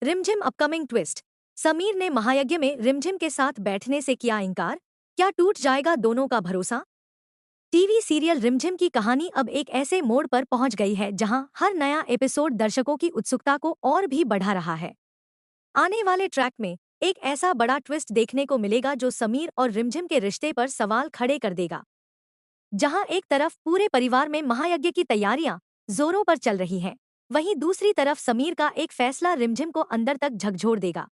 रिमझिम upcoming twist. Sameer ने महायज्ञ में रिमझिम के साथ बैठने से किया इनकार। क्या टूट जाएगा दोनों का भरोसा? टीवी सीरियल रिमझिम की कहानी अब एक ऐसे मोड़ पर पहुंच गई है जहां हर नया एपिसोड दर्शकों की उत्सुकता को और भी बढ़ा रहा है। आने वाले ट्रैक में एक ऐसा बड़ा ट्विस्ट देखने को मिलेगा जो समीर और रिमझिम के रिश्ते पर सवाल खड़े कर देगा। जहां एक तरफ पूरे परिवार में महायज्ञ की तैयारियां जोरों पर चल रही हैं, वहीं दूसरी तरफ समीर का एक फैसला रिमझिम को अंदर तक झकझोर देगा।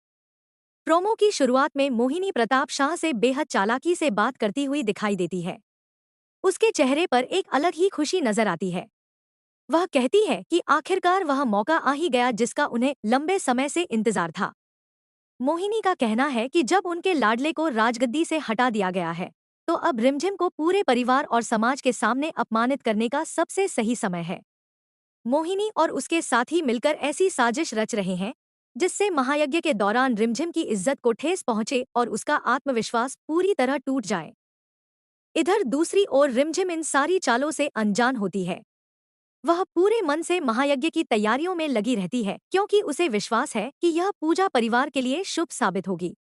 प्रोमो की शुरुआत में मोहिनी प्रताप शाह से बेहद चालाकी से बात करती हुई दिखाई देती है। उसके चेहरे पर एक अलग ही खुशी नजर आती है। वह कहती है कि आखिरकार वह मौका आ ही गया जिसका उन्हें लंबे समय से इंतजार था। मोहिनी का कहना है कि जब उनके लाडले को राजगद्दी से हटा दिया गया है, तो अब रिमझिम को पूरे परिवार और समाज के सामने अपमानित करने का सबसे सही समय है। मोहिनी और उसके साथी मिलकर ऐसी साजिश रच रहे हैं जिससे महायज्ञ के दौरान रिमझिम की इज्जत को ठेस पहुंचे और उसका आत्मविश्वास पूरी तरह टूट जाए। इधर दूसरी ओर रिमझिम इन सारी चालों से अनजान होती है। वह पूरे मन से महायज्ञ की तैयारियों में लगी रहती है क्योंकि उसे विश्वास है कि यह पूजा परिवार के लिए शुभ साबित होगी।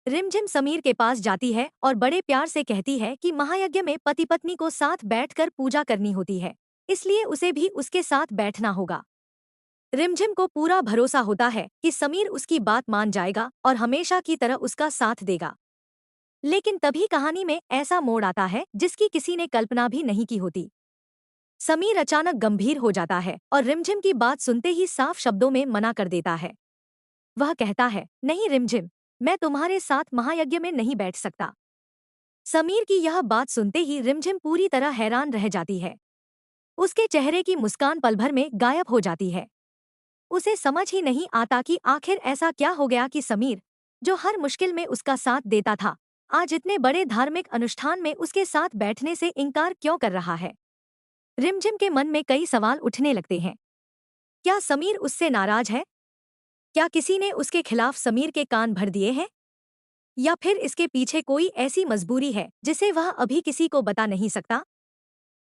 रिमझिम समीर के पास जाती है और बड़े प्यार से कहती है कि महायज्ञ में पति पत्नी को साथ बैठकर पूजा करनी होती है, इसलिए उसे भी उसके साथ बैठना होगा। रिमझिम को पूरा भरोसा होता है कि समीर उसकी बात मान जाएगा और हमेशा की तरह उसका साथ देगा। लेकिन तभी कहानी में ऐसा मोड़ आता है जिसकी किसी ने कल्पना भी नहीं की होती। समीर अचानक गंभीर हो जाता है और रिमझिम की बात सुनते ही साफ शब्दों में मना कर देता है। वह कहता है, नहीं रिमझिम, मैं तुम्हारे साथ महायज्ञ में नहीं बैठ सकता। समीर की यह बात सुनते ही रिमझिम पूरी तरह हैरान रह जाती है। उसके चेहरे की मुस्कान पल भर में गायब हो जाती है। उसे समझ ही नहीं आता कि आखिर ऐसा क्या हो गया कि समीर, जो हर मुश्किल में उसका साथ देता था, आज इतने बड़े धार्मिक अनुष्ठान में उसके साथ बैठने से इनकार क्यों कर रहा है। रिमझिम के मन में कई सवाल उठने लगते हैं। क्या समीर उससे नाराज है? क्या किसी ने उसके खिलाफ समीर के कान भर दिए हैं? या फिर इसके पीछे कोई ऐसी मजबूरी है जिसे वह अभी किसी को बता नहीं सकता?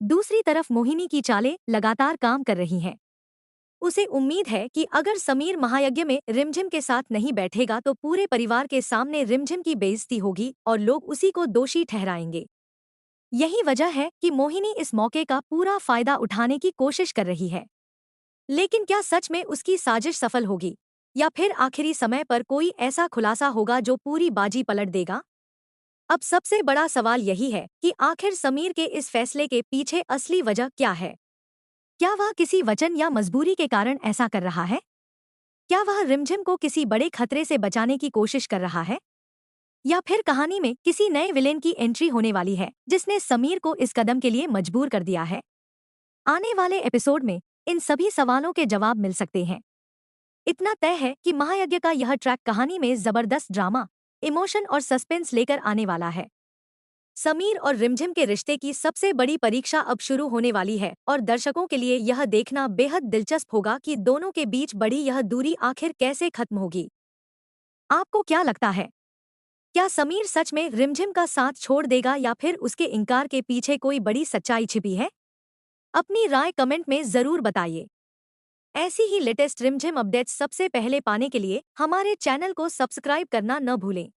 दूसरी तरफ मोहिनी की चालें लगातार काम कर रही हैं। उसे उम्मीद है कि अगर समीर महायज्ञ में रिमझिम के साथ नहीं बैठेगा तो पूरे परिवार के सामने रिमझिम की बेइज्जती होगी और लोग उसी को दोषी ठहराएंगे। यही वजह है कि मोहिनी इस मौके का पूरा फायदा उठाने की कोशिश कर रही है। लेकिन क्या सच में उसकी साजिश सफल होगी, या फिर आखिरी समय पर कोई ऐसा खुलासा होगा जो पूरी बाजी पलट देगा? अब सबसे बड़ा सवाल यही है कि आखिर समीर के इस फैसले के पीछे असली वजह क्या है। क्या वह किसी वचन या मजबूरी के कारण ऐसा कर रहा है? क्या वह रिमझिम को किसी बड़े खतरे से बचाने की कोशिश कर रहा है? या फिर कहानी में किसी नए विलेन की एंट्री होने वाली है जिसने समीर को इस कदम के लिए मजबूर कर दिया है? आने वाले एपिसोड में इन सभी सवालों के जवाब मिल सकते हैं। इतना तय है कि महायज्ञ का यह ट्रैक कहानी में जबरदस्त ड्रामा, इमोशन और सस्पेंस लेकर आने वाला है। समीर और रिमझिम के रिश्ते की सबसे बड़ी परीक्षा अब शुरू होने वाली है और दर्शकों के लिए यह देखना बेहद दिलचस्प होगा कि दोनों के बीच बढ़ी यह दूरी आखिर कैसे खत्म होगी। आपको क्या लगता है? क्या समीर सच में रिमझिम का साथ छोड़ देगा या फिर उसके इनकार के पीछे कोई बड़ी सच्चाई छिपी है? अपनी राय कमेंट में जरूर बताइए। ऐसी ही लेटेस्ट रिमझिम अपडेट्स सबसे पहले पाने के लिए हमारे चैनल को सब्सक्राइब करना न भूलें।